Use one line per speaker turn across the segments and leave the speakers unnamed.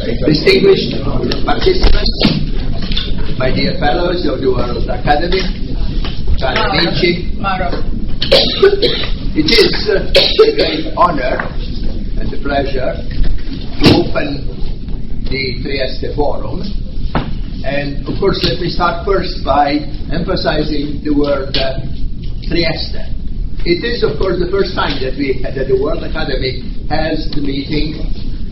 distinguished participants, my dear fellows of the World Academy, cari amici,
Mauro.
It is a great honor and a pleasure to open the Trieste Forum. And of course, let me start first by emphasizing the word Trieste. It is, of course, the first time that the World Academy has the meeting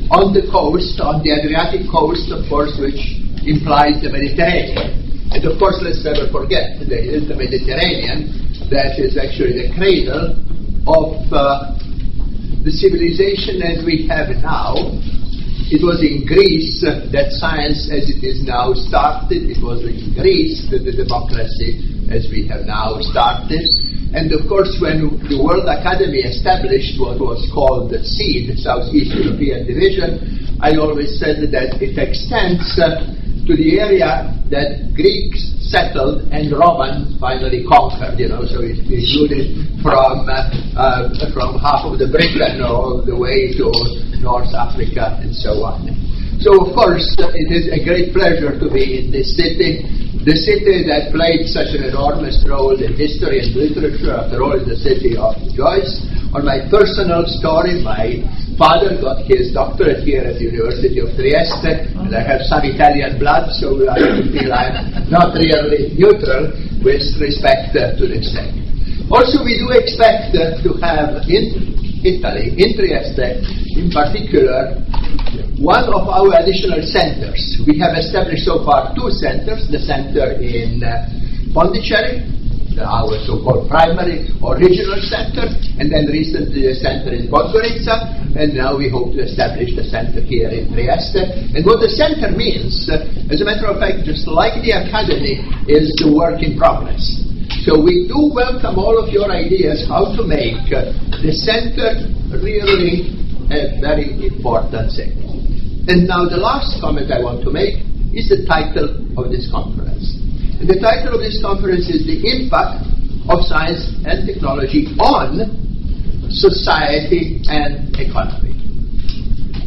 on the coast, on the Adriatic coast, of course, which implies the Mediterranean. And of course, let's never forget that it is the Mediterranean that is actually the cradle of the civilization as we have now. It was in Greece that science as it is now started. It was in Greece that the democracy as we have now started. And of course, when the World Academy established what was called the SEED, Southeast European Division, I always said that it extends to the area that Greeks settled and Romans finally conquered. So it included from half of the Britain all the way to North Africa and so on. So of course, it is a great pleasure to be in this city. The city that played such an enormous role in history and literature, after all, is the city of Joyce. On my personal story, my father got his doctorate here at the University of Trieste, and I have some Italian blood, so I feel I'm not really neutral with respect to this thing. Also, we do expect to have in Italy, in Trieste in particular, one of our additional centers. We have established so far two centers, the center in Pondicherry, our so-called primary or regional center, and then recently the center in Podgorica, and now we hope to establish the center here in Trieste. And what the center means, as a matter of fact, just like the Academy, is the work in progress. So we do welcome all of your ideas how to make the center really a very important thing. And now the last comment I want to make is the title of this conference. And the title of this conference is The Impact of Science and Technology on Society and Economy.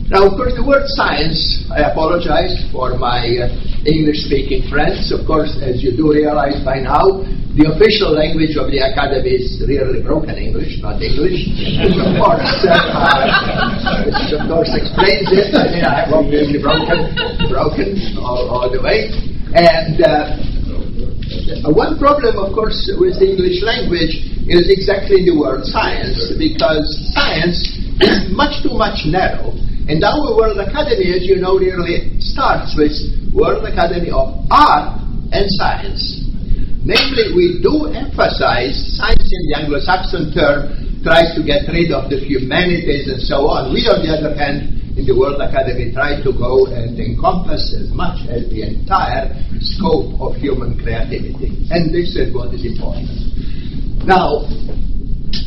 Now, of course, the word science, I apologize for my English-speaking friends. Of course, as you do realize by now, the official language of the Academy is really broken English, not English. And of course, this of course explains it. I'm obviously broken all the way. And one problem, of course, with the English language is exactly the word science, because science is much too narrow. And our World Academy, as you know, really starts with World Academy of Art and Science. Namely, we do emphasize science in the Anglo-Saxon term, tries to get rid of the humanities and so on. We, on the other hand, in the World Academy, try to go and encompass as much as the entire scope of human creativity. And this is what is important. Now,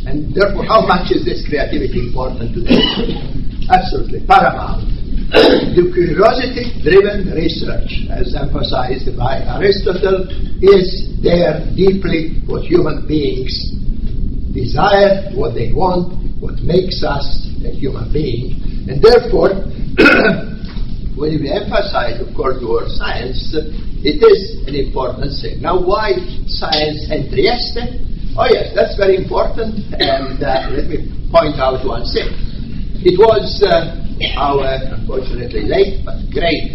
and therefore, how much is this creativity important today? Absolutely paramount. The curiosity-driven research, as emphasized by Aristotle, is there deeply what human beings desire, what they want, what makes us a human being. And therefore, when we emphasize, of course, the word science, it is an important thing. Now, why science and Trieste? Oh yes, that's very important, and let me point out one thing. It was our, unfortunately late, but great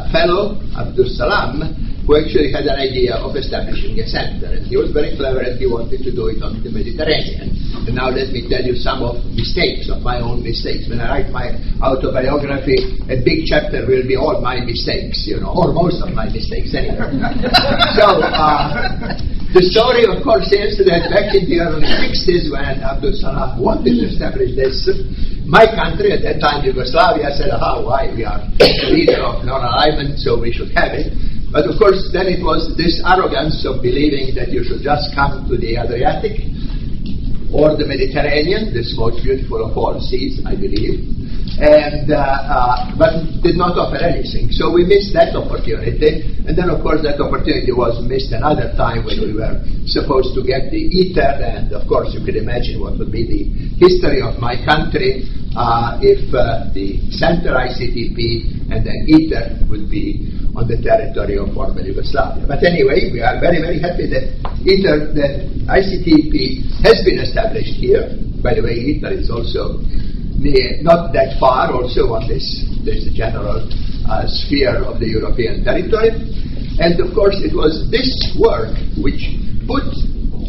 fellow, Abdul Salam, who actually had an idea of establishing a center. And he was very clever and he wanted to do it on the Mediterranean. And now let me tell you some of my own mistakes. When I write my autobiography, a big chapter will be all my mistakes, or most of my mistakes anyway. So, the story, of course, is that back in the early 60s, when Abdul Salam wanted to establish this, my country, at that time Yugoslavia, said, why? We are the leader of non-alignment, so we should have it. But of course, then it was this arrogance of believing that you should just come to the Adriatic or the Mediterranean, this most beautiful of all seas, I believe, and but did not offer anything. So we missed that opportunity, and then of course that opportunity was missed another time when we were supposed to get the ITER, and of course you could imagine what would be the history of my country if the center ICTP and then ITER would be on the territory of former Yugoslavia. But anyway, we are very, very happy that ICTP has been established here. By the way, ITER is also not that far, also on this general sphere of the European territory. And of course, it was this work which put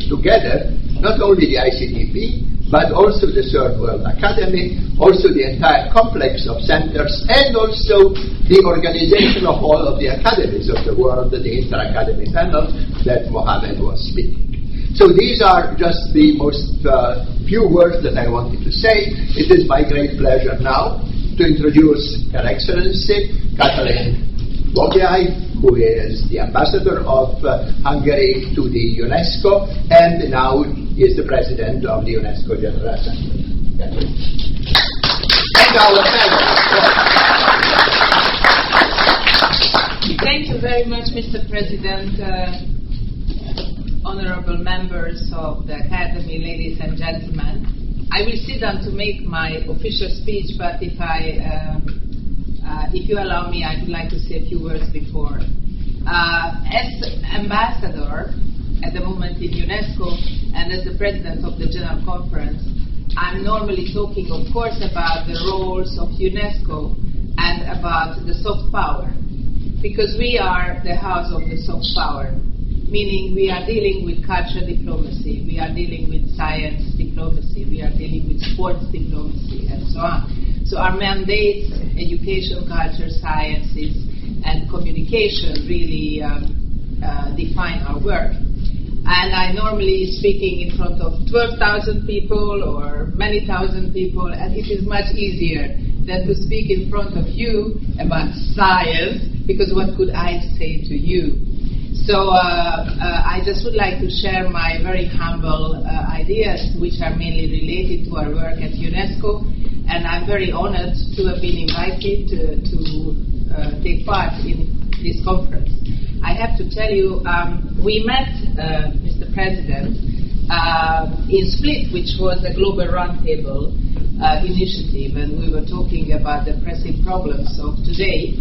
together not only the ICTP, but also the Third World Academy, also the entire complex of centers, and also the organization of all of the academies of the world, the inter-academy panel that Mohamed was speaking. So these are just the most few words that I wanted to say. It is my great pleasure now to introduce Her Excellency Katalin Bogyay, who is the ambassador of Hungary to the UNESCO, and now is the president of the UNESCO General Assembly. And our
Thank you very much, Mr. President, honorable members of the Academy, ladies and gentlemen. I will sit down to make my official speech, but if you allow me, I would like to say a few words before. As ambassador at the moment in UNESCO and as the president of the General Conference, I'm normally talking, of course, about the roles of UNESCO and about the soft power, because we are the house of the soft power, meaning we are dealing with culture diplomacy, we are dealing with science diplomacy, we are dealing with sports diplomacy, and so on. So our mandates, education, culture, sciences, and communication really define our work. And I'm normally speaking in front of 12,000 people or many thousand people, and it is much easier than to speak in front of you about science, because what could I say to you? So I just would like to share my very humble ideas, which are mainly related to our work at UNESCO, and I'm very honored to have been invited to take part in this conference. I have to tell you, we met, Mr. President, in Split, which was a global roundtable initiative, and we were talking about the pressing problems of today,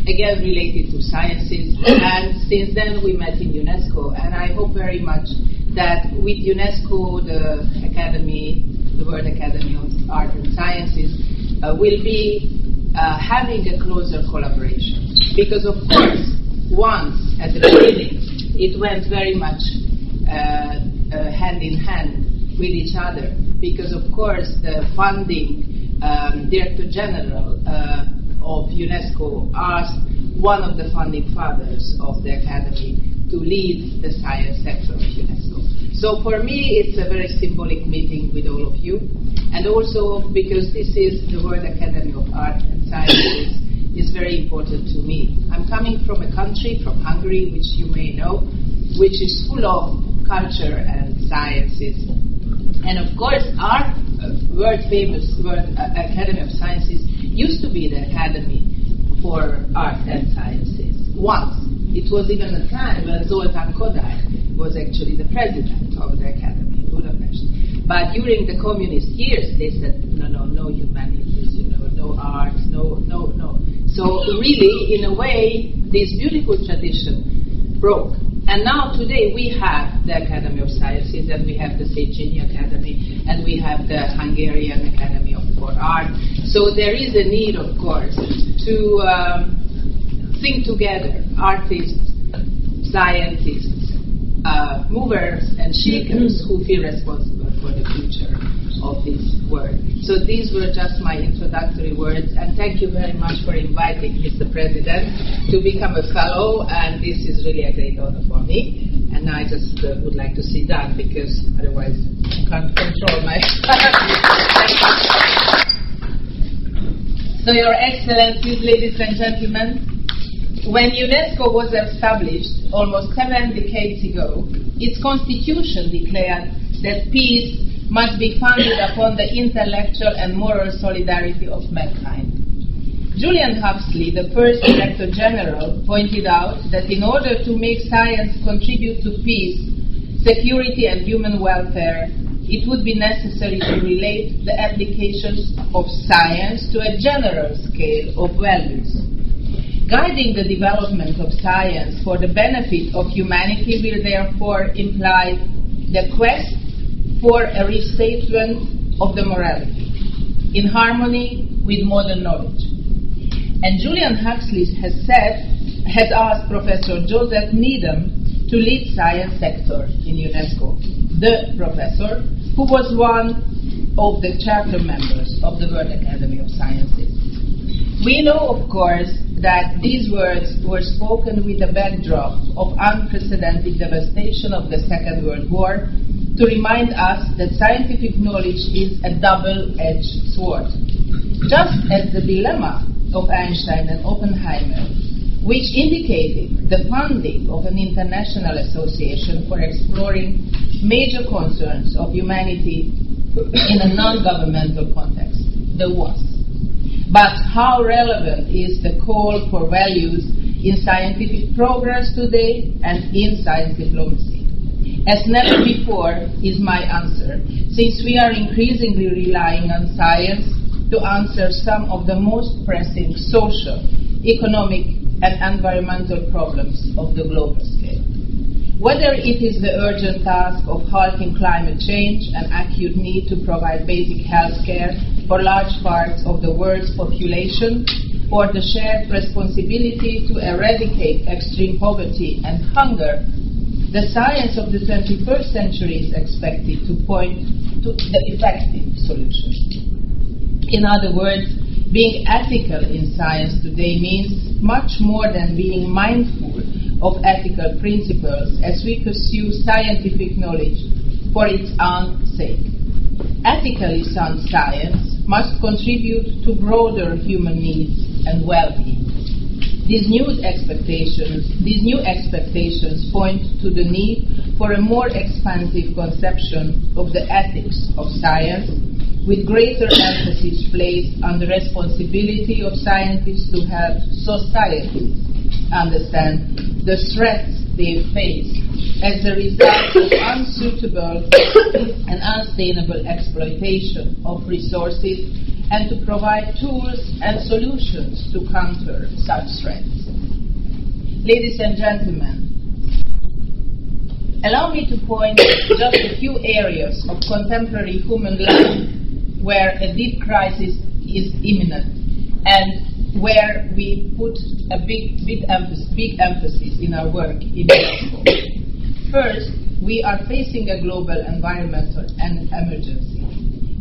again related to sciences, and since then we met in UNESCO, and I hope very much that with UNESCO, the Academy, the World Academy of Art and Sciences, will be having a closer collaboration. Because of course, once at the beginning, it went very much hand in hand with each other. Because of course, the funding Director General of UNESCO asked one of the founding fathers of the Academy to lead the science sector of UNESCO. So for me, it's a very symbolic meeting with all of you, and also because this is the World Academy of Art and Sciences is very important to me. I'm coming from a country, from Hungary, which you may know, which is full of culture and sciences. And of course, our world-famous World Academy of Sciences used to be the Academy for Art and Sciences. Once. It was even a time when Zoltán Kodály was actually the president of the Academy in Budapest. But during the communist years, they said, no humanities, no art, no. So really, in a way, this beautiful tradition broke. And now today we have the Academy of Sciences, and we have the Széchenyi Academy, and we have the Hungarian Academy for Art. So there is a need, of course, to think together, artists, scientists, movers and shakers who feel responsible for the future of this world. So these were just my introductory words, and thank you very much for inviting Mr. President to become a fellow, and this is really a great honor for me. And I just would like to sit down, because otherwise I can't control my So Your Excellencies, ladies and gentlemen, when UNESCO was established almost 7 decades ago, its constitution declared that peace must be founded upon the intellectual and moral solidarity of mankind. Julian Huxley, the first Director General, pointed out that in order to make science contribute to peace, security and human welfare, it would be necessary to relate the applications of science to a general scale of values. Guiding the development of science for the benefit of humanity will therefore imply the quest for a restatement of the morality in harmony with modern knowledge. And Julian Huxley has asked Professor Joseph Needham to lead science sector in UNESCO, the professor who was one of the charter members of the World Academy of Sciences. We know, of course, that these words were spoken with the backdrop of unprecedented devastation of the Second World War to remind us that scientific knowledge is a double-edged sword. Just as the dilemma of Einstein and Oppenheimer, which indicated the funding of an international association for exploring major concerns of humanity in a non-governmental context, the TWAS. But how relevant is the call for values in scientific progress today and in science diplomacy? As never before is my answer, since we are increasingly relying on science to answer some of the most pressing social, economic, and environmental problems of the global scale. Whether it is the urgent task of halting climate change and acute need to provide basic health care for large parts of the world's population, or the shared responsibility to eradicate extreme poverty and hunger, the science of the 21st century is expected to point to the effective solution. In other words, being ethical in science today means much more than being mindful of ethical principles as we pursue scientific knowledge for its own sake. Ethically sound science must contribute to broader human needs and well-being. These new expectations point to the need for a more expansive conception of the ethics of science, with greater emphasis placed on the responsibility of scientists to help society understand the threats they face as a result of unsuitable and unsustainable exploitation of resources, and to provide tools and solutions to counter such threats. Ladies and gentlemen, allow me to point just a few areas of contemporary human life where a deep crisis is imminent and where we put a big emphasis in our work in UNESCO. First, we are facing a global environmental emergency.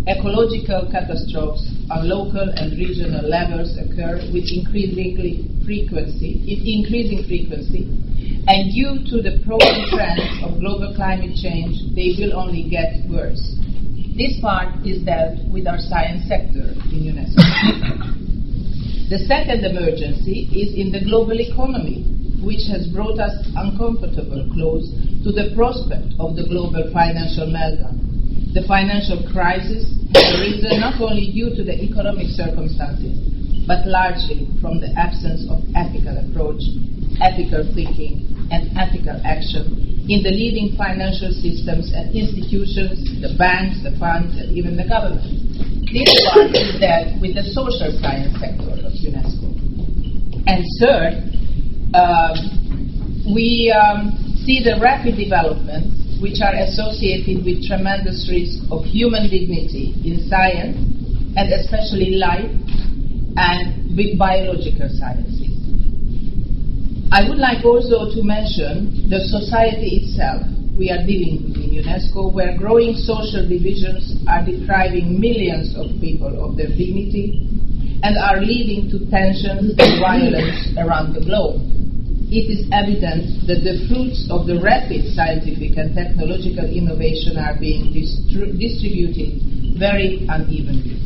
Ecological catastrophes on local and regional levels occur with increasing frequency, and due to the proven trends of global climate change, they will only get worse. This part is dealt with our science sector in UNESCO. The second emergency is in the global economy, which has brought us uncomfortable close to the prospect of the global financial meltdown. The financial crisis has arisen not only due to the economic circumstances, but largely from the absence of ethical approach, ethical thinking, and ethical action in the leading financial systems and institutions, the banks, the funds, and even the government. This part is dealt with the social science sector of UNESCO. And third, we see the rapid developments which are associated with tremendous risk of human dignity in science, and especially life and with biological sciences. I would like also to mention the society itself we are dealing with in UNESCO, where growing social divisions are depriving millions of people of their dignity and are leading to tensions and violence around the globe. It is evident that the fruits of the rapid scientific and technological innovation are being distributed very unevenly.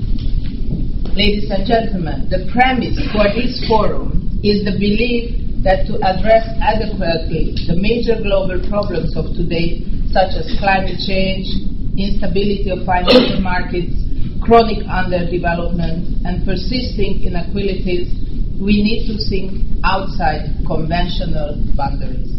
Ladies and gentlemen, the premise for this forum is the belief that to address adequately the major global problems of today, such as climate change, instability of financial markets, chronic underdevelopment, and persisting inequalities, we need to think outside conventional boundaries.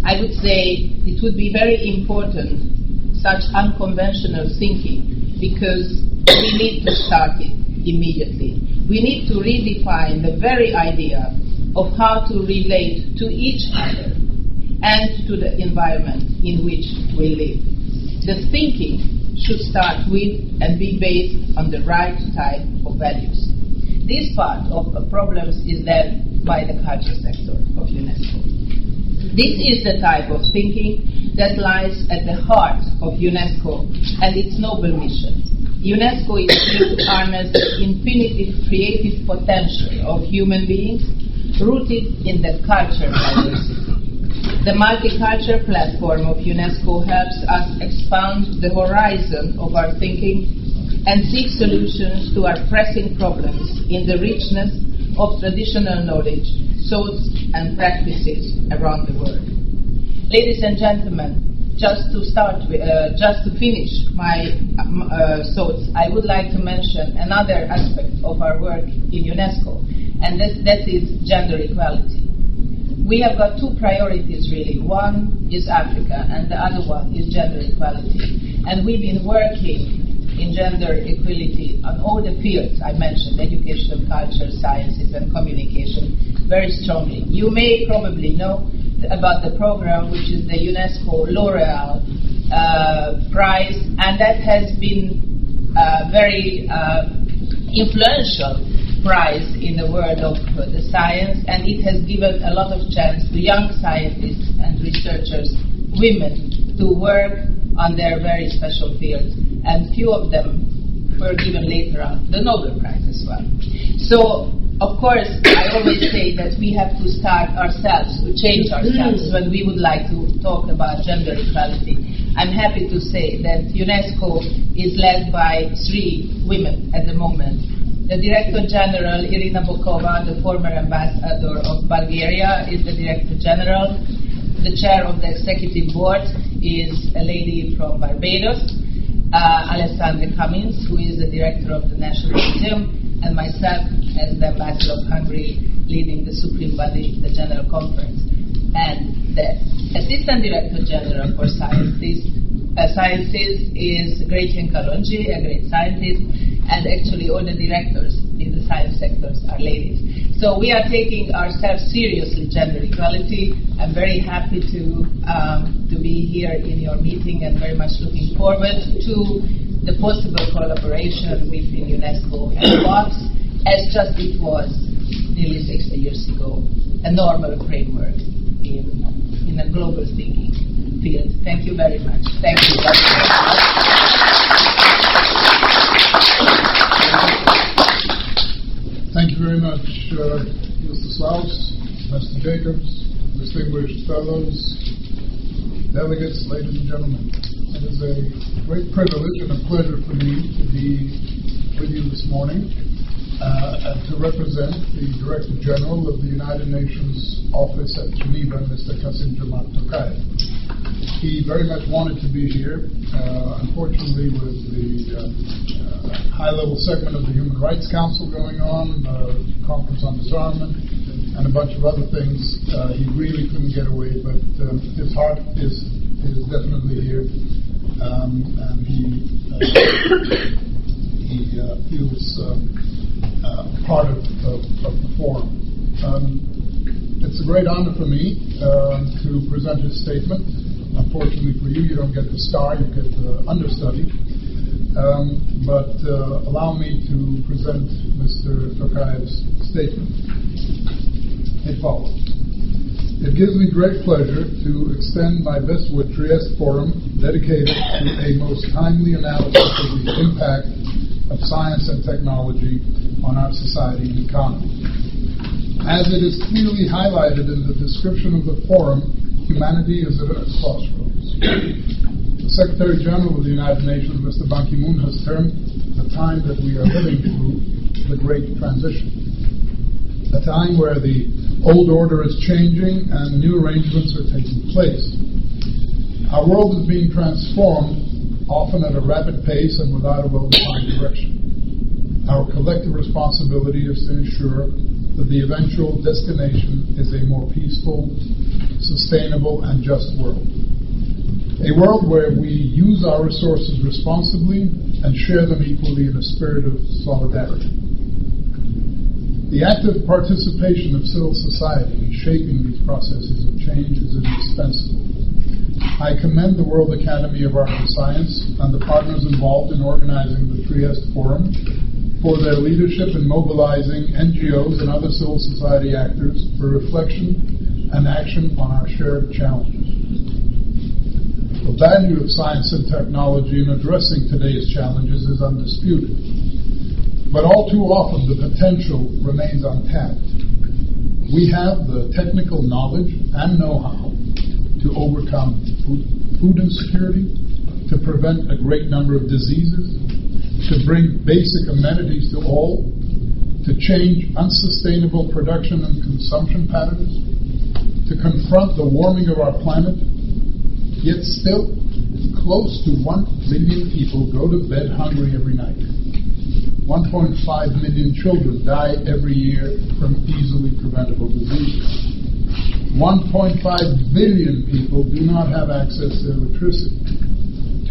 I would say it would be very important such unconventional thinking because we need to start it immediately. We need to redefine the very idea of how to relate to each other and to the environment in which we live. The thinking should start with and be based on the right type of values. This part of the problems is led by the culture sector of UNESCO. This is the type of thinking that lies at the heart of UNESCO and its noble mission. UNESCO is here to harness the infinitive creative potential of human beings rooted in the culture diversity. The multicultural platform of UNESCO helps us expand the horizon of our thinking and seek solutions to our pressing problems in the richness of traditional knowledge, thoughts and practices around the world. Ladies and gentlemen, just to finish my thoughts, I would like to mention another aspect of our work in UNESCO, and that is gender equality. We have got two priorities really. One is Africa, and the other one is gender equality. And we've been working in gender equality on all the fields I mentioned, education, culture, sciences, and communication, very strongly. You may probably know about the program, which is the UNESCO L'Oreal Prize, and that has been a very influential prize in the world of the science, and it has given a lot of chance to young scientists and researchers, women, to work on their very special fields, and few of them were given later on the Nobel Prize as well. So, of course, I always say that we have to start ourselves, to change ourselves when we would like to talk about gender equality. I'm happy to say that UNESCO is led by 3 women at the moment. The Director General, Irina Bokova, the former ambassador of Bulgaria, is the Director General. The chair of the Executive Board is a lady from Barbados, Alessandra Cummins, who is the Director of the National Museum, and myself as the Ambassador of Hungary, leading the Supreme Body, the General Conference. And the Assistant Director General for Sciences is Gretchen Kalonji, a great scientist, and actually all the directors in the science sectors are ladies. So we are taking ourselves seriously, gender equality. I'm very happy to be here in your meeting and very much looking forward to the possible collaboration between UNESCO and TWAS, as just it was nearly 60 years ago, a normal framework in a global thinking field. Thank you very much. Thank you.
Thank you very much, Mr. Šlaus, Mr. Jacobs, distinguished fellows, delegates, ladies and gentlemen. It is a great privilege and a pleasure for me to be with you this morning and to represent the Director General of the United Nations Office at Geneva, Mr. Hassan. He very much wanted to be here. Unfortunately, with the high-level segment of the Human Rights Council going on, conference on disarmament, and a bunch of other things, he really couldn't get away, but his heart is definitely here, and he feels part of the forum. It's a great honor for me to present his statement. Unfortunately for you, you don't get the star, you get the understudy. But allow me to present Mr. Tokayev's statement. It follows. It gives me great pleasure to extend my best wishes to Trieste Forum dedicated to a most timely analysis of the impact of science and technology on our society and economy. As it is clearly highlighted in the description of the forum, humanity is at a crossroads. The Secretary General of the United Nations, Mr. Ban Ki-moon, has termed the time that we are living through the Great Transition, a time where the old order is changing and new arrangements are taking place. Our world is being transformed, often at a rapid pace and without a well-defined direction. Our collective responsibility is to ensure that the eventual destination is a more peaceful, sustainable, and just world. A world where we use our resources responsibly and share them equally in a spirit of solidarity. The active participation of civil society in shaping these processes of change is indispensable. I commend the World Academy of Art and Science and the partners involved in organizing the Trieste Forum for their leadership in mobilizing NGOs and other civil society actors for reflection and action on our shared challenges. The value of science and technology in addressing today's challenges is undisputed. But all too often the potential remains untapped. We have the technical knowledge and know-how to overcome food insecurity, to prevent a great number of diseases, to bring basic amenities to all, to change unsustainable production and consumption patterns, to confront the warming of our planet. Yet still, close to 1 billion people go to bed hungry every night. 1.5 million children die every year from easily preventable diseases. 1.5 billion people do not have access to electricity.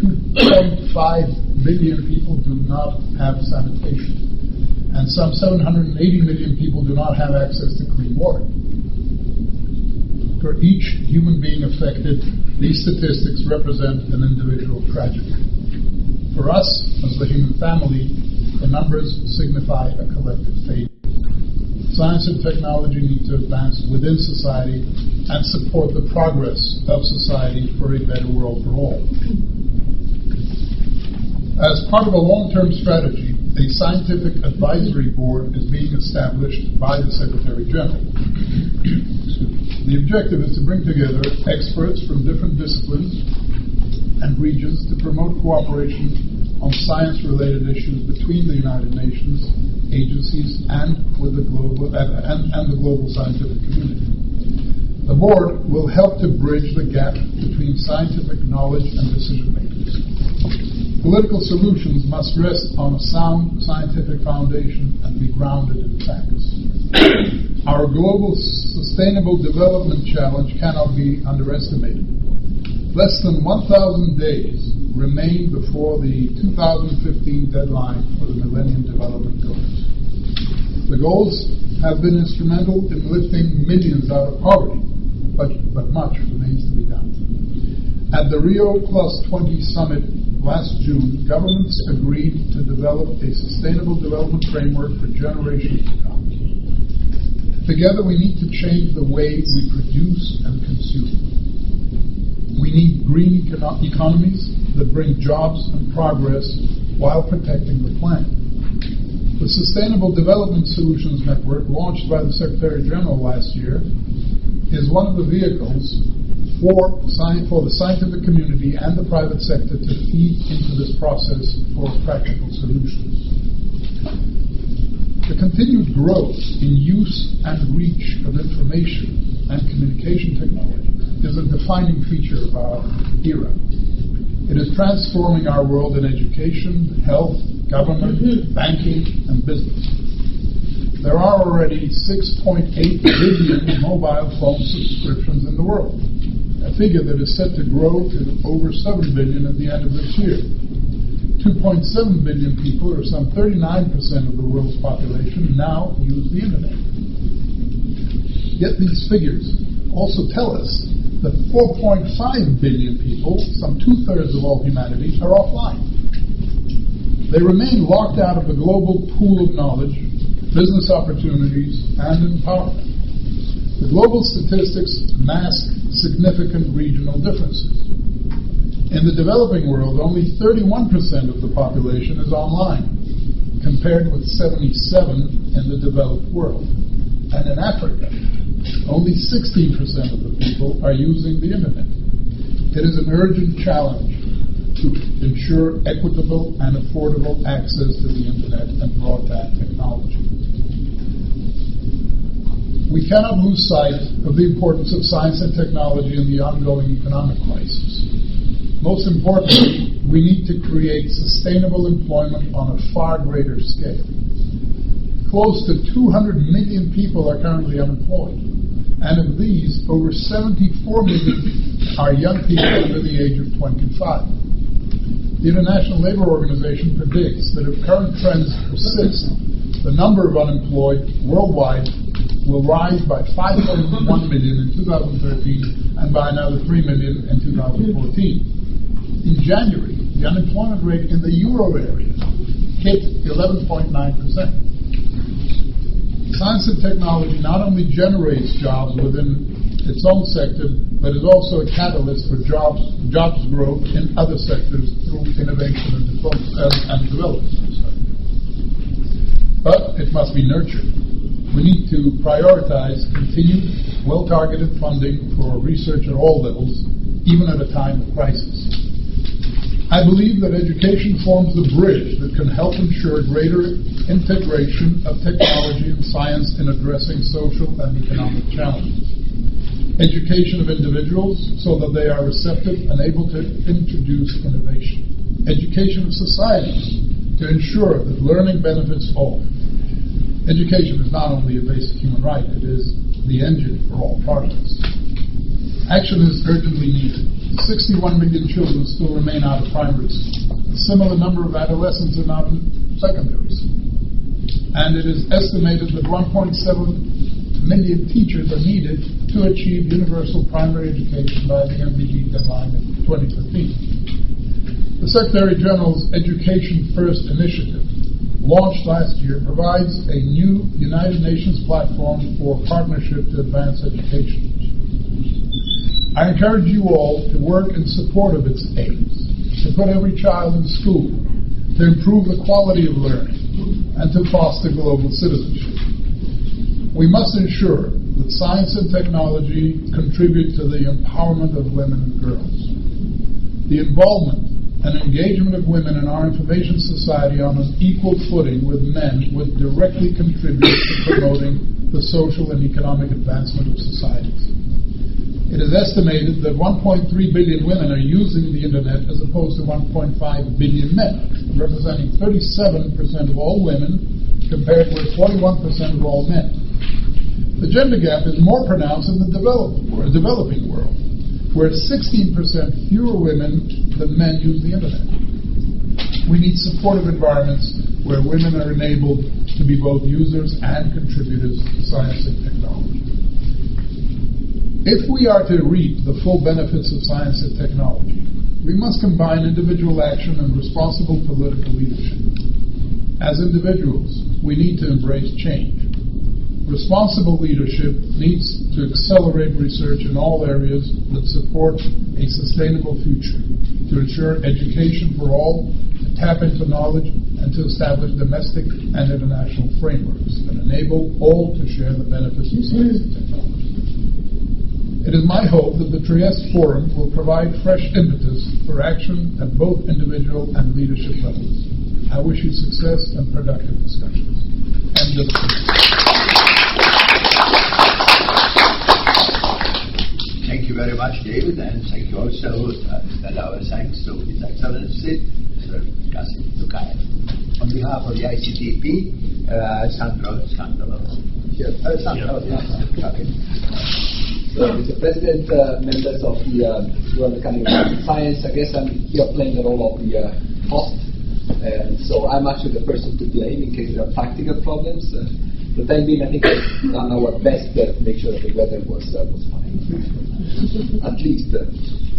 2.5 billion people do not have sanitation. And some 780 million people do not have access to clean water. For each human being affected, these statistics represent an individual tragedy. For us, as the human family, the numbers signify a collective fate. Science and technology need to advance within society and support the progress of society for a better world for all. As part of a long-term strategy, a scientific advisory board is being established by the Secretary General. The objective is to bring together experts from different disciplines and regions to promote cooperation on science-related issues between the United Nations agencies and with the global scientific community. The board will help to bridge the gap between scientific knowledge and decision makers. Political solutions must rest on a sound scientific foundation and be grounded in facts. Our global sustainable development challenge cannot be underestimated. Less than 1,000 days remain before the 2015 deadline for the Millennium Development Goals. The goals have been instrumental in lifting millions out of poverty, but much remains to be done. At the Rio +20 summit last June, governments agreed to develop a sustainable development framework for generations to come. Together we need to change the way we produce and consume. We need green economies that bring jobs and progress while protecting the planet. The Sustainable Development Solutions Network, launched by the Secretary General last year, is one of the vehicles for the scientific community and the private sector to feed into this process for practical solutions. The continued growth in use and reach of information and communication technology is a defining feature of our era. It is transforming our world in education, health, government, banking, and business. There are already 6.8 billion mobile phone subscriptions in the world, a figure that is set to grow to over 7 billion at the end of this year. 2.7 billion people, or some 39% of the world's population, now use the internet. Yet these figures also tell us that 4.5 billion people, some 2/3 of all humanity, are offline. They remain locked out of the global pool of knowledge, business opportunities, and empowerment. The global statistics mask significant regional differences. In the developing world, only 31% of the population is online, compared with 77% in the developed world. And in Africa, only 16% of the people are using the internet. It is an urgent challenge to ensure equitable and affordable access to the internet and broadband technology. We cannot lose sight of the importance of science and technology in the ongoing economic crisis. Most importantly, we need to create sustainable employment on a far greater scale. Close to 200 million people are currently unemployed, and of these, over 74 million are young people under the age of 25. The International Labour Organization predicts that if current trends persist, the number of unemployed worldwide will rise by 5.1 million in 2013 and by another 3 million in 2014. In January, the unemployment rate in the euro area hit 11.9%. Science and technology not only generates jobs within its own sector, but is also a catalyst for jobs growth in other sectors through innovation and development. But it must be nurtured. We need to prioritize continued, well-targeted funding for research at all levels, even at a time of crisis. I believe that education forms the bridge that can help ensure greater integration of technology and science in addressing social and economic challenges. Education of individuals so that they are receptive and able to introduce innovation. Education of society to ensure that learning benefits all. Education is not only a basic human right, it is the engine for all progress. Action is urgently needed. 61 million children still remain out of primary school. A similar number of adolescents are not in secondary school. And it is estimated that 1.7 million teachers are needed to achieve universal primary education by the MDG deadline in 2015. The Secretary General's Education First initiative, launched last year, provides a new United Nations platform for partnership to advance education. I encourage you all to work in support of its aims, to put every child in school, to improve the quality of learning, and to foster global citizenship. We must ensure that science and technology contribute to the empowerment of women and girls. The involvement and engagement of women in our information society on an equal footing with men would directly contribute to promoting the social and economic advancement of societies. It is estimated that 1.3 billion women are using the Internet as opposed to 1.5 billion men, representing 37% of all women compared with 41% of all men. The gender gap is more pronounced in the developing world, where 16% fewer women than men use the Internet. We need supportive environments where women are enabled to be both users and contributors to science and technology. If we are to reap the full benefits of science and technology, we must combine individual action and responsible political leadership. As individuals, we need to embrace change. Responsible leadership needs to accelerate research in all areas that support a sustainable future, to ensure education for all, to tap into knowledge, and to establish domestic and international frameworks that enable all to share the benefits of science and technology. It is my hope that the Trieste Forum will provide fresh impetus for action at both individual and leadership levels. I wish you success and productive discussions.
Thank you very much, David, and thank you also extend our thanks to His Excellency, Mr. Giacca. On behalf of the ICTP, Sandro, Scandolo. Sandro, okay.
So, Mr. President, members of the World Academy of Science, I guess I'm here playing the role of the host. And so I'm actually the person to blame in case there are practical problems. For the time being, I think we've done our best to make sure that the weather was fine, at least.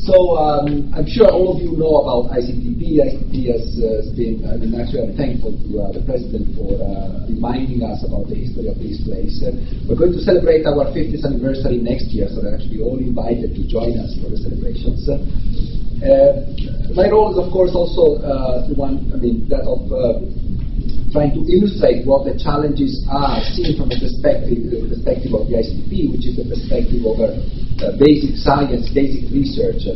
So I'm sure all of you know about ICTP. ICTP has been, and actually I'm thankful to the President for reminding us about the history of this place. We're going to celebrate our 50th anniversary next year, so they're actually all invited to join us for the celebrations. My role is, of course, also that of trying to illustrate what the challenges are seen from the perspective of the ICTP, which is the perspective of basic science, basic research,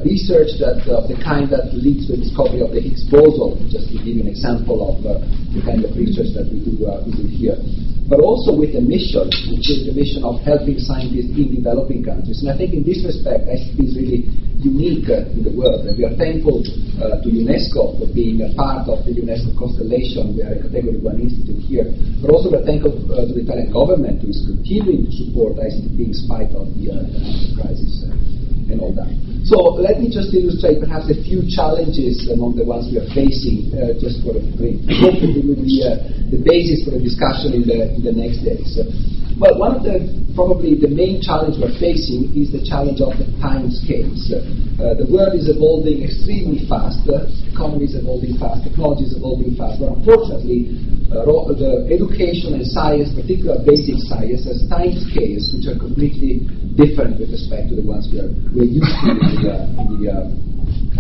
research that the kind that leads to the discovery of the Higgs boson, just to give you an example of the kind of research that we do here. But also with a mission, which is the mission of helping scientists in developing countries. And I think in this respect, ICTP is really unique in the world. And we are thankful to UNESCO for being a part of the UNESCO constellation. We are a Category 1 institute here. But also we're thankful to the Italian government, who is continuing to support ICTP in spite of the financial crisis. and all that. So let me just illustrate perhaps a few challenges among the ones we are facing, just for a brief. Hopefully it will be the basis for a discussion in the next days. Well, one of probably the main challenge we're facing is the challenge of the time scales. The world is evolving extremely fast, economy is evolving fast, technology is evolving fast, but unfortunately the education and science, particularly basic science, has time scales which are completely different with respect to the ones we're used to in the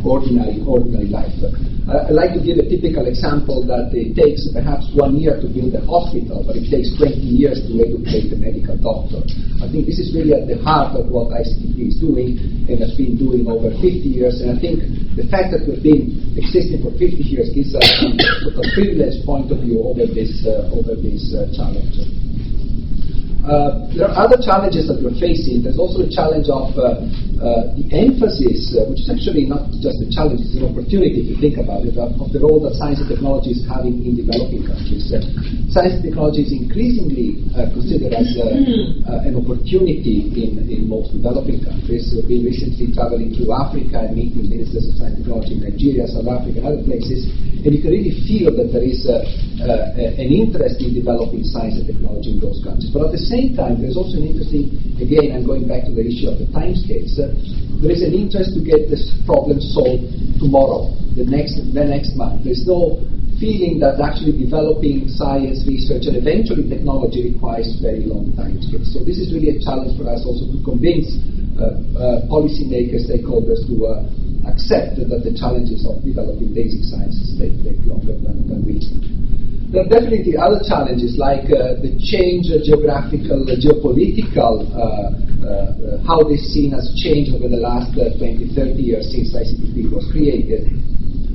ordinary life. I'd like to give a typical example that it takes perhaps 1 year to build a hospital, but it takes 20 years to educate a medical doctor. I think this is really at the heart of what ICTP is doing and has been doing over 50 years, and I think the fact that we've been existing for 50 years gives us a privileged point of view over this challenge. There are other challenges that we're facing. There's also the challenge of the emphasis, which is actually not just a challenge, it's an opportunity to think about it, of the role that science and technology is having in developing countries. Science and technology is increasingly considered as an opportunity in most developing countries. We've been recently traveling through Africa and meeting ministers of science and technology in Nigeria, South Africa, and other places, and you can really feel that there is an interest in developing science and technology in those countries. But at the same time, there's also an interesting, again, I'm going back to the issue of the timescales, there is an interest to get this problem solved tomorrow, the next month. There's no feeling that actually developing science, research, and eventually technology requires very long timescales. So this is really a challenge for us also to convince policymakers, stakeholders to accept that the challenges of developing basic sciences take longer than we think. There are definitely other challenges like the change, geographical, geopolitical, how this scene has changed over the last 20, 30 years since ICTP was created.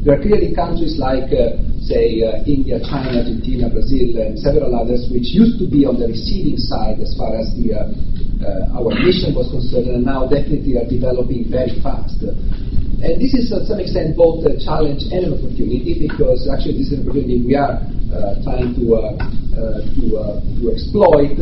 There are clearly countries like, say, India, China, Argentina, Brazil, and several others, which used to be on the receiving side as far as our mission was concerned, and now definitely are developing very fast. And this is, to some extent, both a challenge and an opportunity, because actually this is an opportunity we are trying to exploit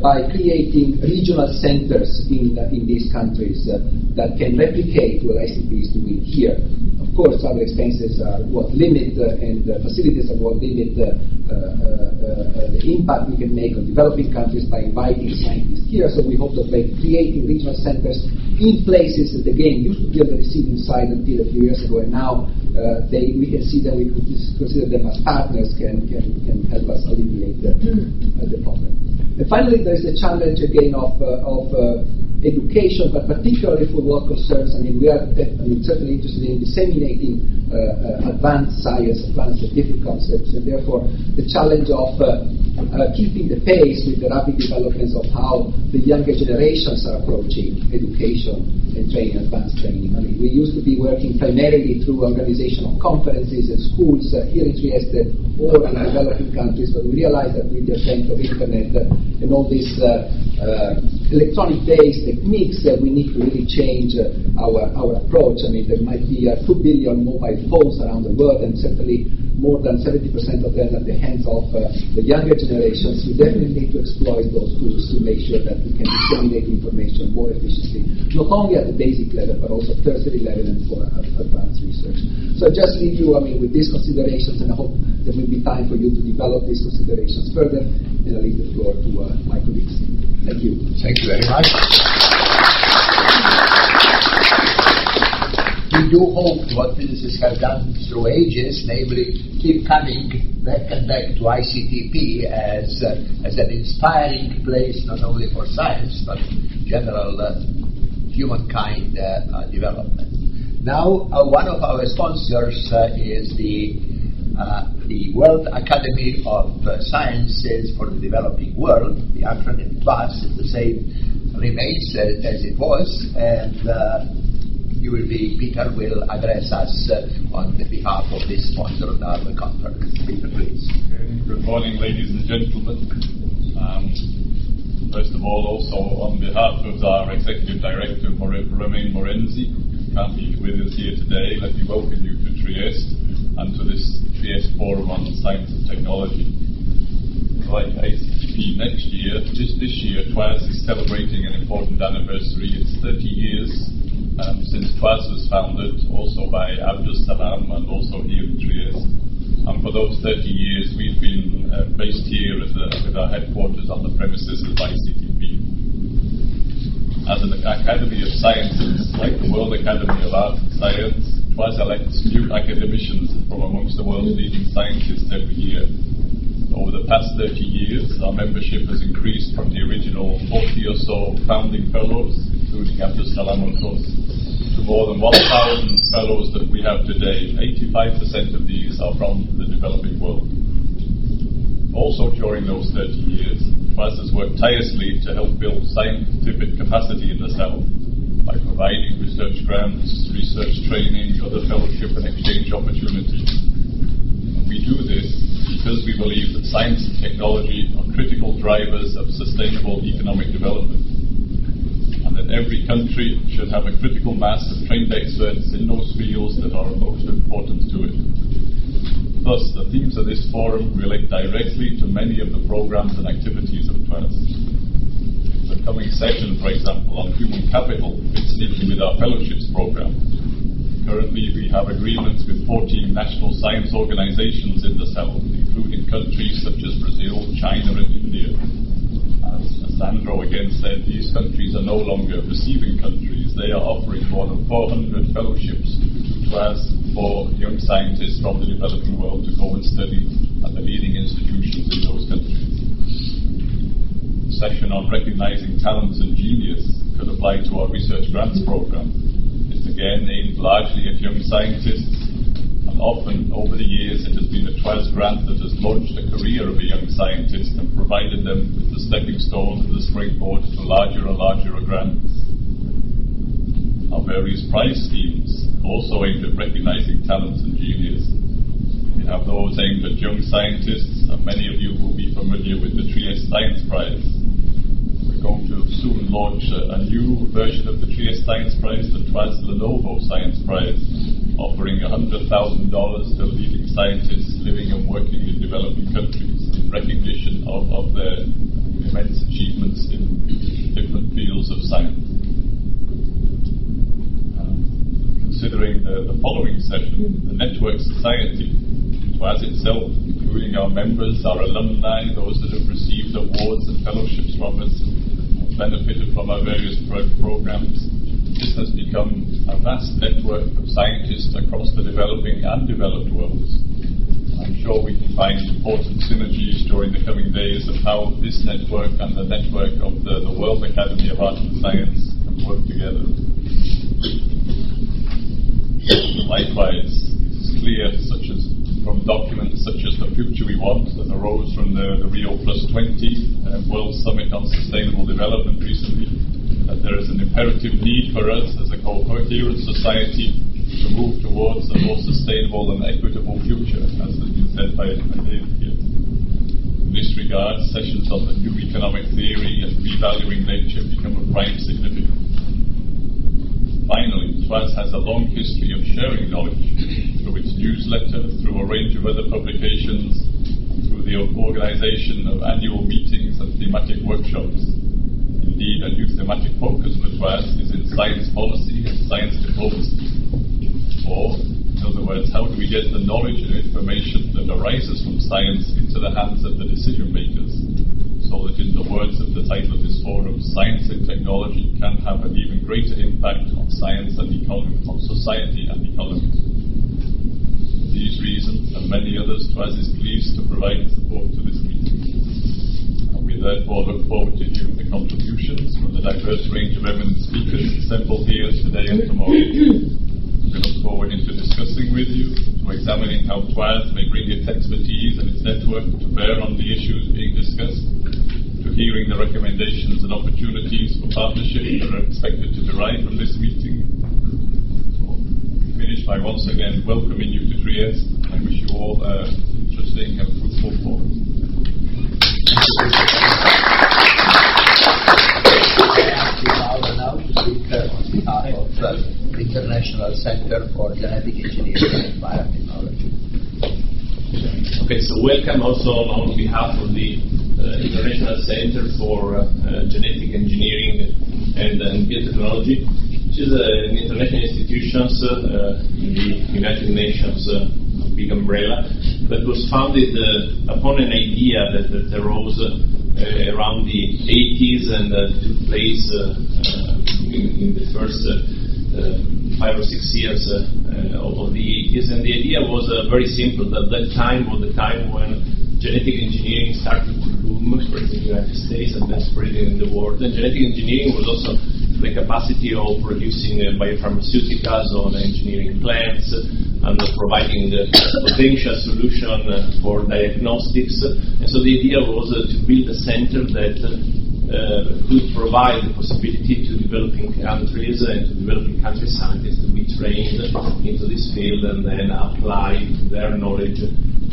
by creating regional centers in these countries that can replicate what ICTP is doing here. Of course, other expenses are what limit and facilities are what limit the impact we can make on developing countries by inviting scientists here. So we hope that by creating regional centers in places that, again, used to be on the receiving side until a few years ago, and now we can see them, we could consider them as partners, can help us alleviate the problem. And finally, there is the challenge again of education, but particularly for what concerns, we are certainly interested in disseminating advanced science, advanced scientific concepts, and therefore the challenge of keeping the pace with the rapid developments of how the younger generations are approaching education and training, advanced training. We used to be working primarily through organizational conferences and schools here in Trieste or in developing countries, but we realized that with the advent of internet and all these electronic-based techniques that we need to really change our approach. There might be 2 billion mobile phones around the world, and certainly more than 70% of them at the hands of the younger generations. We definitely need to exploit those tools to make sure that we can disseminate information more efficiently, not only at the basic level, but also tertiary level and for advanced research. So I just leave you with these considerations, and I hope there will be time for you to develop these considerations further, and I leave the floor to my colleagues. Thank you.
Thank you very much. We do hope what physicists have done through ages, namely keep coming back and back to ICTP as an inspiring place not only for science but general humankind development. Now, one of our sponsors is the World Academy of Sciences for the Developing World. The acronym TWAS is the same, remains as it was, and Peter will address us on the behalf of this sponsor of our conference. Peter, please.
Good morning, ladies and gentlemen. First of all, also on behalf of our Executive Director, Romain Morenzi, who can't be with us here today, let me welcome you to Trieste and to this Trieste Forum on Science and Technology. like ICTP next year, this year TWAS is celebrating an important anniversary. It's 30 years since TWAS was founded, also by Abdus Salam and also here in Trieste. And for those 30 years we've been based here with our headquarters on the premises of ICTP. As an Academy of Sciences, like the World Academy of Art and Science, TWAS elects new academicians from amongst the world's leading scientists every year. Over the past 30 years, our membership has increased from the original 40 or so founding fellows, including Abdus Salam, of course, to more than 1,000 fellows that we have today. 85% of these are from the developing world. Also during those 30 years, TWAS has worked tirelessly to help build scientific capacity in the South by providing research grants, research training, other fellowship and exchange opportunities. And we do this because we believe that science and technology are critical drivers of sustainable economic development, and that every country should have a critical mass of trained experts in those fields that are of most importance to it. Thus, the themes of this forum relate directly to many of the programs and activities of TWAS. The coming session, for example, on human capital fits neatly with our fellowships program. Currently, we have agreements with 14 national science organizations in the South, including countries such as Brazil, China, and India. As Sandro again said, these countries are no longer receiving countries. They are offering more than 400 fellowships to TWAS for young scientists from the developing world to go and study at the leading institutions in those countries. The session on recognizing talents and genius could apply to our research grants program. It's again aimed largely at young scientists, and often over the years it has been a TWAS grant that has launched the career of a young scientist and provided them with the stepping stone and the springboard to larger and larger grants. Our various prize schemes also aimed at recognizing talents and genius. We have those aimed at young scientists, and many of you will be familiar with the Trieste Science Prize. We're going to soon launch a new version of the Trieste Science Prize, the TWAS Lenovo Science Prize, offering $100,000 to leading scientists living and working in developing countries in recognition of their immense achievements in different fields of science. Considering the following session, the Network Society, TWAS itself, including our members, our alumni, those that have received awards and fellowships from us, benefited from our various programs. This has become a vast network of scientists across the developing and developed worlds. I'm sure we can find important synergies during the coming days of how this network and the network of the World Academy of Art and Science can work together. Likewise, it's clear, from documents such as The Future We Want that arose from the Rio Plus 20 World Summit on Sustainable Development recently, that there is an imperative need for us as a coherent society to move towards a more sustainable and equitable future, as has been said by David here. In this regard, sessions on the new economic theory and revaluing nature become of prime significance. Finally, TWAS has a long history of sharing knowledge through its newsletter, through a range of other publications, through the organisation of annual meetings and thematic workshops. Indeed, a new thematic focus for TWAS is in science policy and science diplomacy. Or, in other words, how do we get the knowledge and information that arises from science into the hands of the decision makers, so that, in the words of the title of this forum, science and technology can have an even greater impact on science and economy, on society and economy. For these reasons and many others, TWAS is pleased to provide support to this meeting. And we therefore look forward to hearing the contributions from the diverse range of eminent speakers assembled here today and tomorrow. We look forward into discussing with you, to examining how TWAS may bring its expertise and its network to bear on the issues being discussed, to hearing the recommendations and opportunities for partnership that are expected to derive from this meeting. So, we finish by once again welcoming you to Trieste. I wish you all an interesting and fruitful forum.
I ask you Mauro now to speak on behalf of the International Center for Genetic Engineering and Biotechnology.
Okay, so welcome also on behalf of the International Center for Genetic Engineering and Biotechnology, which is an international institution in the United Nations big umbrella, but was founded upon an idea that arose around the 80s and took place in the first 5 or 6 years of the 80s. And the idea was very simple. That time was the time when genetic engineering started to boom, first in the United States and then spreading in the world. And genetic engineering was also the capacity of producing biopharmaceuticals on engineering plants and providing the potential solution for diagnostics. And so the idea was to build a center that could provide the possibility to developing countries and to developing country scientists to be trained into this field and then apply their knowledge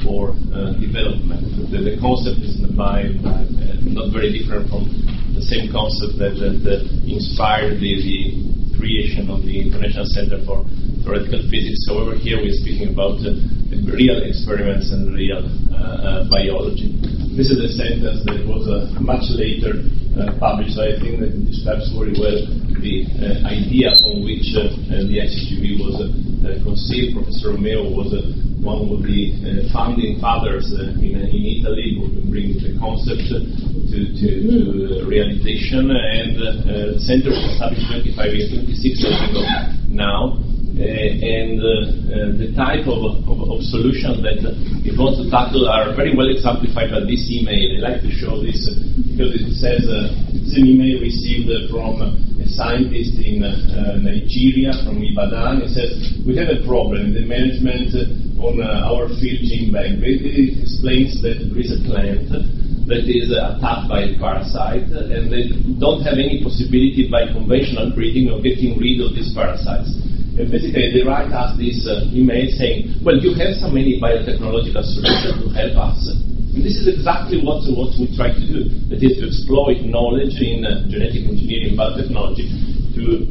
for development. The concept is not very different from the same concept that inspired the creation of the International Center for Theoretical Physics. However, here we are speaking about real experiments and real biology. This is a sentence that was much later published, so I think that it describes very well the idea on which the ICGEB was conceived. Professor Romeo was one of the founding fathers in Italy who brings the concept to realization, and the center was established 26 years ago now. And the type of solution that it wants to tackle are very well exemplified by this email. I like to show this because it says it's an email received from a scientist in Nigeria, from Ibadan. It says, we have a problem in the management on our field gene bank. It explains that there is a plant that is attacked by a parasite, and they don't have any possibility by conventional breeding of getting rid of these parasites. And basically, they write us this email saying, well, you have so many biotechnological solutions to help us. And this is exactly what we try to do, that is to exploit knowledge in genetic engineering and biotechnology to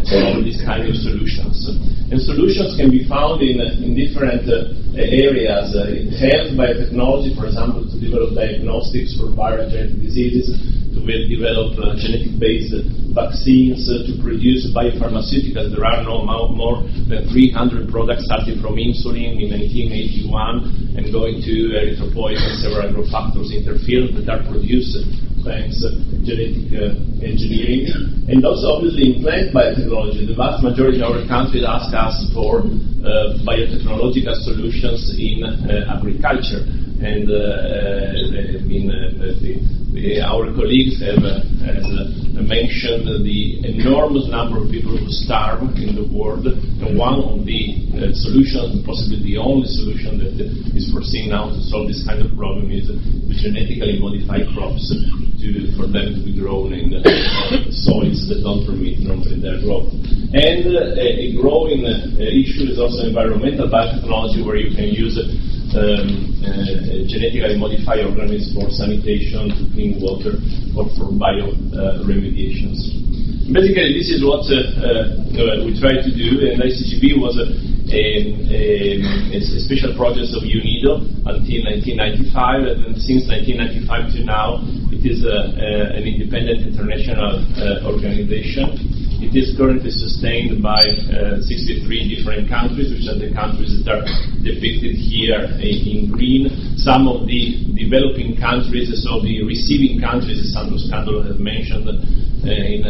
solve these kind of solutions. And solutions can be found in different areas. In health, biotechnology, for example, to develop diagnostics for viral genetic diseases, to develop genetic-based vaccines, to produce biopharmaceuticals. There are no more than 300 products starting from insulin in 1981 and going to erythropoietin and several growth factors interference that are produced thanks to genetic engineering. And also, obviously, in plant biotechnology, the vast majority of our countries ask us for biotechnological solutions in agriculture. And our colleagues have mentioned the enormous number of people who starve in the world, and one of the solutions, possibly the only solution that is foreseen now to solve this kind of problem, is to genetically modify crops for them to be grown in soils that don't permit normally their growth. And a growing issue is also environmental biotechnology, where you can use genetically modified organisms for sanitation, to clean water, or for bioremediations. Basically, this is what we try to do, and ICGEB was a special project of UNIDO until 1995, and since 1995 to now, it is an independent international organization. It is currently sustained by 63 different countries, which are the countries that are depicted here in green. Some of the developing countries, so the receiving countries, as Sandro Scandolo has mentioned in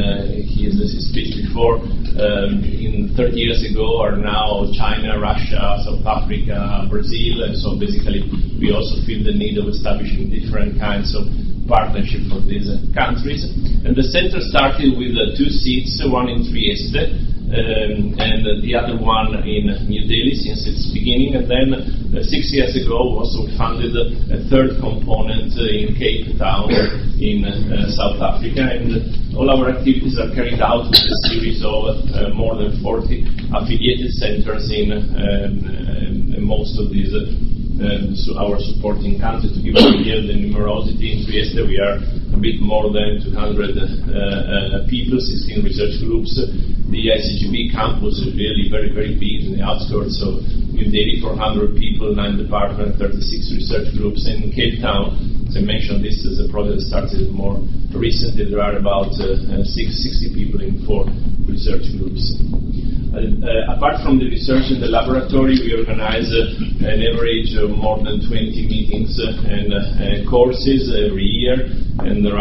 his speech before, in 30 years ago are now China, Russia, South Africa, Brazil, and so basically we also feel the need of establishing different kinds of partnership for these countries. And the center started with 2 seats, one in Trieste and the other one in New Delhi since its beginning. And then 6 years ago also we funded a third component in Cape Town in South Africa. And all our activities are carried out with a series of more than 40 affiliated centers in most of these our supporting countries. To give you here the numerosity, in Trieste we are a bit more than 200 people, 16 research groups. The ICGEB campus is really very, very big in the outskirts of New Delhi, 400 people, 9 departments, 36 research groups. And in Cape Town, As I mentioned, this is a project that started more recently. There are about 60 people in 4 research groups. Apart from the research in the laboratory, we organize an average of more than 20 meetings and courses every year, and there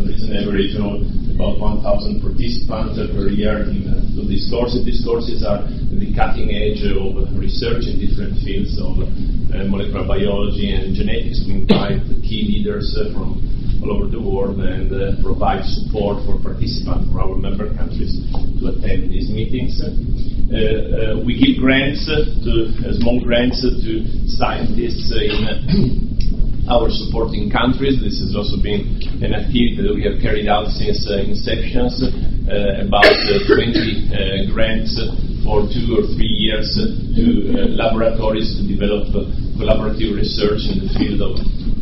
is an average of about 1,000 participants per year to these courses. These courses are the cutting edge of research in different fields of molecular biology and genetics. We invite key leaders from all over the world and provide support for participants for our member countries to attend these meetings. We give grants, small grants to scientists in our supporting countries. This has also been an activity that we have carried out since inception. About 20 grants for 2 or 3 years to laboratories to develop collaborative research in the field of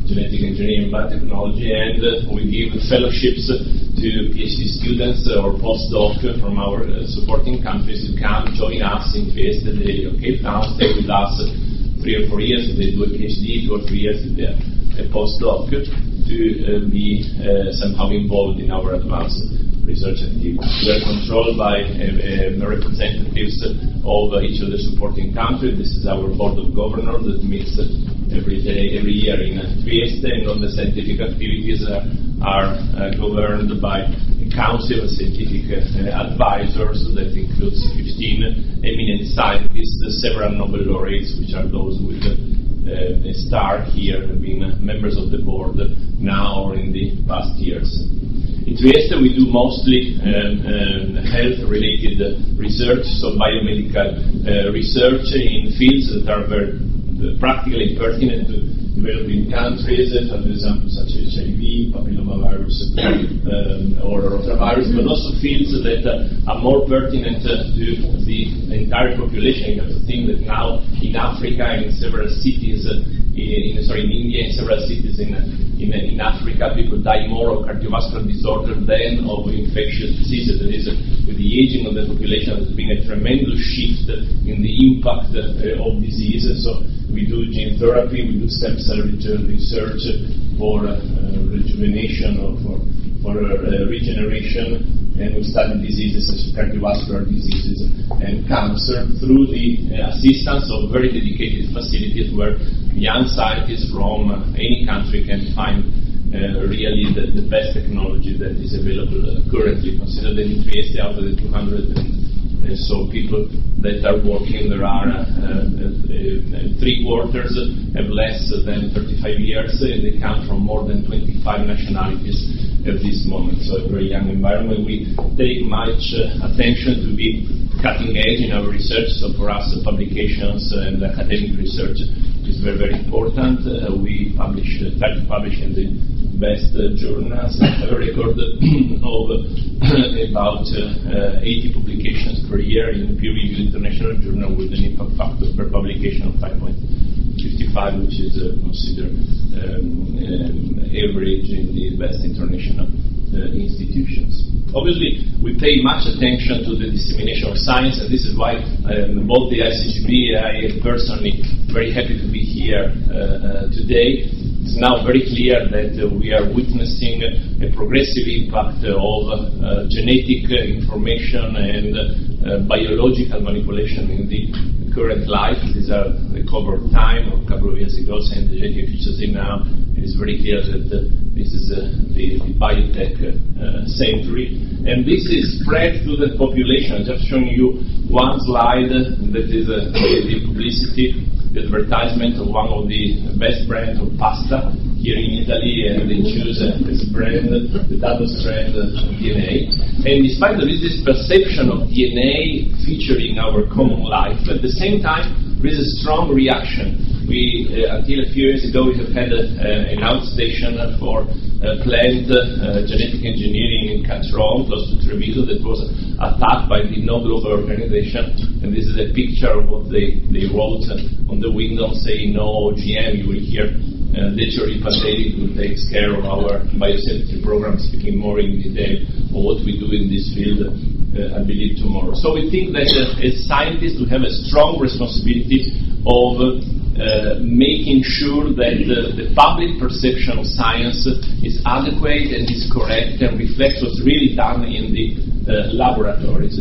genetic engineering and biotechnology, and we give fellowships to PhD students or postdoc from our supporting countries to come join us in Trieste, Cape Town, stay with us 3 or 4 years if they do a PhD, 2 or 3 years if they are a postdoc, to be somehow involved in our advanced research activities. We are controlled by representatives of each of the supporting countries. This is our board of governors that meets every year in Trieste, and all the scientific activities are governed by a council of scientific advisors that includes 15 eminent scientists, several Nobel laureates, which are those with a star here, being members of the board now or in the past years. In Trieste, we do mostly health-related research, so biomedical research in fields that are very practically pertinent to developing countries, for example, such as HIV, papillomavirus, or rotavirus, but also fields that are more pertinent to the entire population. You have to think that now in Africa, in several cities, in India, in several cities in Africa, people die more of cardiovascular disorder than of infectious diseases. That is, with the aging of the population, there's been a tremendous shift in the impact of disease. So we do gene therapy, we do stem cell research for rejuvenation or for regeneration, and we study diseases such as cardiovascular diseases and cancer through the assistance of very dedicated facilities where young scientists from any country can find really the best technology that is available currently. Consider that in Trieste, out of the 200 and so people that are working, there are 3/4 have less than 35 years, and they come from more than 25 nationalities at this moment. So a very young environment. We take much attention to be cutting edge in our research. So for us, publications and academic research is very, very important. We try to publish in the best journals. I have a record of about 80 publications per year in peer-reviewed international journal with an impact factor per publication of 5.55, which is considered average in the best international institutions. Obviously, we pay much attention to the dissemination of science, and this is why both the ICGEB and I am personally very happy to be here today. It's now very clear that we are witnessing a progressive impact of genetic information and biological manipulation in the current life. These are the cover time of a couple of years ago, saying the genetic features in now. It is very clear that this is the biotech century, and this is spread to the population. I'm just showing you one slide that is the publicity, the advertisement of one of the best brands of pasta here in Italy, and they choose this brand, the double-strand DNA. And despite there is this perception of DNA featuring our common life, at the same time there is a strong reaction. Until a few years ago, we have had an outstation for plant genetic engineering in Catrone, close to Treviso, that was attacked by the No Global Organization. And this is a picture of what they wrote on the window saying no OGM. You will hear Dechori Pateri, who takes care of our biosafety program, speaking more in detail of what we do in this field, I believe, tomorrow. So we think that as scientists, we have a strong responsibility of making sure that the public perception of science is adequate and is correct and reflects what's really done in the laboratories.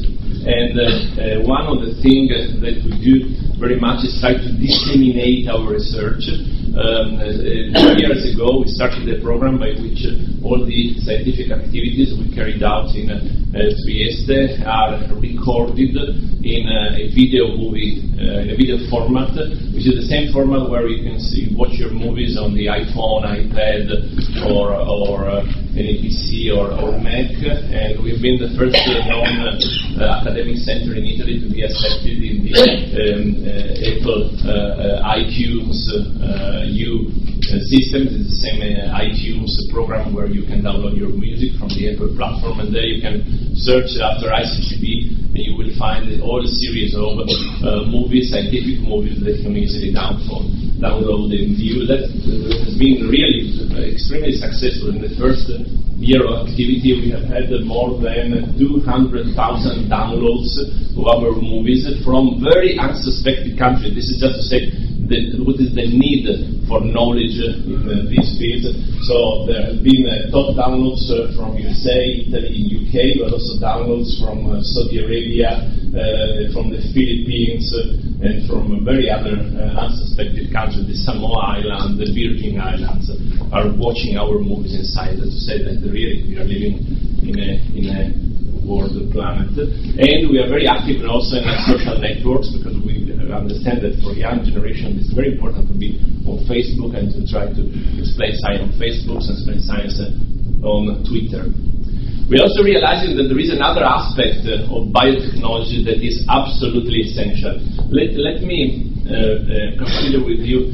And one of the things that we do very much is try to disseminate our research. 2 years ago, we started a program by which all the scientific activities we carried out in Trieste are recorded in a video movie, in a video format, which is the same format where you can watch your movies on the iPhone, iPad, or any PC or Mac. And we've been the first known academic center in Italy to be accepted in the Apple iTunes U system. It's the same iTunes program where you can download your music from the Apple platform, and there you can search after ICGEB, and you will find all a series of movies, scientific movies that you can easily download and view. That has been really extremely successful. In the first year of activity, we have had more than 200,000 downloads of our movies from very unsuspected countries. This is just to say what is the need for knowledge in this field. So there have been top downloads from USA, Italy, UK, but also downloads from Saudi Arabia, from the Philippines, and from very other unsuspected countries. The Samoa Island, the Virgin Islands are watching our movies inside to say that really we are living in a world planet. And we are very active also in social networks, because we understand that for young generation it's very important to be on Facebook and to try to explain science on Facebook and explain science on Twitter. We're also realizing that there is another aspect of biotechnology that is absolutely essential. Let me consider with you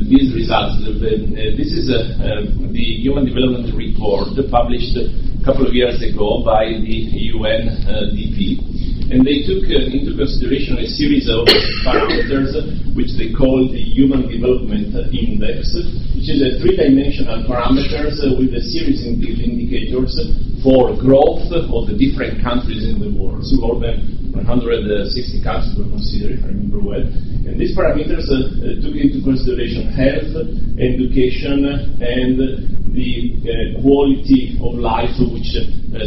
these results. This is the Human Development Report published a couple of years ago by the UNDP. And they took into consideration a series of parameters which they call the Human Development Index, which is a three-dimensional parameters with a series of indicators for growth of the different countries in the world. So more than 160 countries were considered, if I remember well. And these parameters took into consideration health, education, and the quality of life, which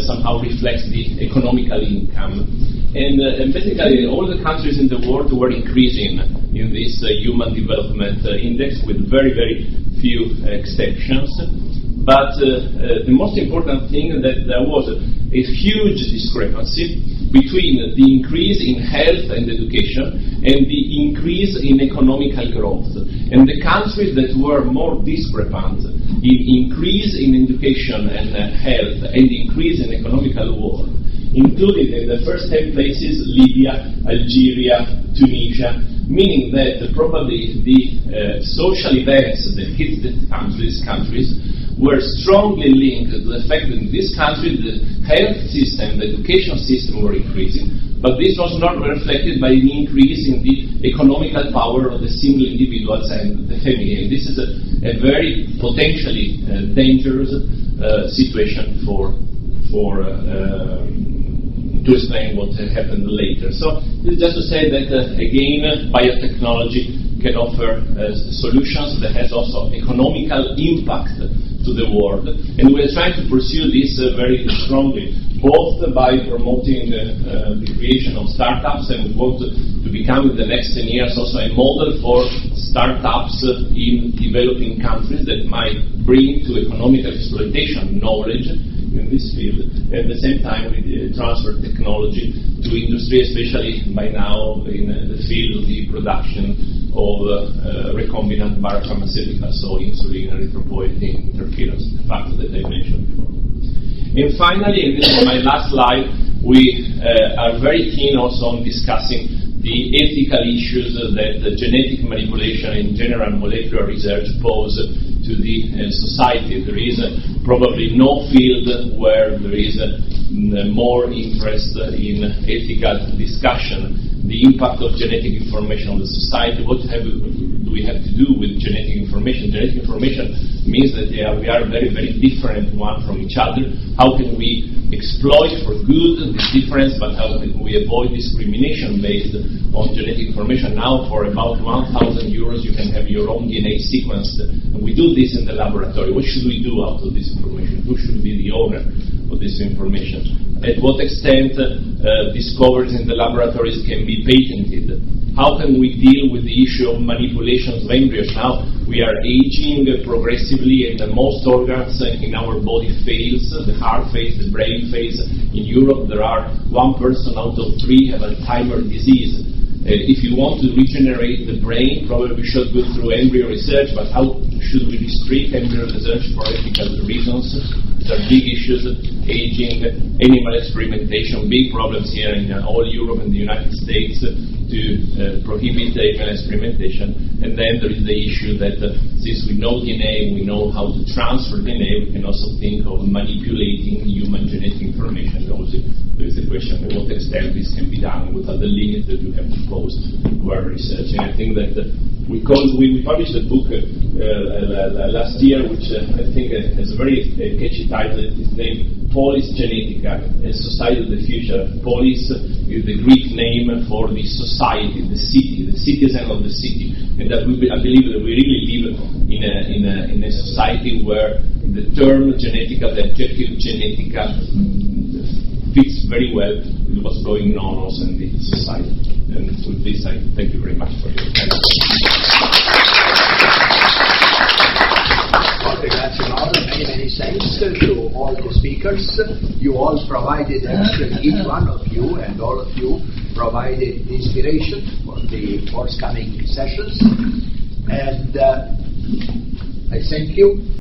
somehow reflects the economical income. And basically, all the countries in the world were increasing in this Human Development Index, with very, very few exceptions. But the most important thing is that there was a huge discrepancy between the increase in health and education and the increase in economical growth. And the countries that were more discrepant in increase in education and health and increase in economical growth included in the first 10 places Libya, Algeria, Tunisia, meaning that probably the social events that hit these countries were strongly linked to the fact that in this country the health system, the education system were increasing, but this was not reflected by an increase in the economical power of the single individuals and the family. And this is a very potentially dangerous situation to explain what happened later. So this is just to say that again, biotechnology can offer solutions that has also economical impact to the world, and we're trying to pursue this very strongly, both by promoting the creation of startups, and we want to become in the next 10 years also a model for startups in developing countries that might bring to economic exploitation knowledge in this field. At the same time, we transfer technology to industry, especially by now in the field of the production of recombinant biopharmaceuticals, so insulin, erythropoietin, interferons, the factor that I mentioned before. And finally, and this is my last slide, we are very keen also on discussing the ethical issues that genetic manipulation and general molecular research pose to the society. There is probably no field where there is more interest in ethical discussion. The impact of genetic information on the society, what do we have to do with genetic information? Genetic information means that we are very, very different one from each other. How can we exploit for good this difference, but how can we avoid discrimination based on genetic information? Now, for about 1,000 euros, you can have your own DNA sequenced, and we do this in the laboratory. What should we do out of this information? Who should be the owner of this information? At what extent discoveries in the laboratories can be patented? How can we deal with the issue of manipulations of embryos? Now we are aging progressively, and most organs in our body fails. The heart fails, the brain fails. In Europe, there are 1 person out of 3 have Alzheimer's disease. If you want to regenerate the brain, probably we should go through embryo research, but how should we restrict embryo research for ethical reasons? There are big issues, aging, animal experimentation, big problems here in all Europe and the United States to prohibit animal experimentation. And then there is the issue that since we know DNA, we know how to transfer DNA, we can also think of manipulating human genetic information. Obviously, there is the question of what extent this can be done without the limits that we have proposed to our research. And I think that we published a book last year, which I think has a very catchy title. It's named Polis Genetica, a Society of the Future. Polis is the Greek name for the society, the city, the citizen of the city. And that I believe that we really live in a society where the term genetica, the adjective genetica, fits very well with what's going on also in the society. And with this, I thank you very much for your time.
Grazie Mauro, many thanks to all the speakers. You all provided, actually each one of you and all of you provided inspiration for the forthcoming sessions. And I thank you.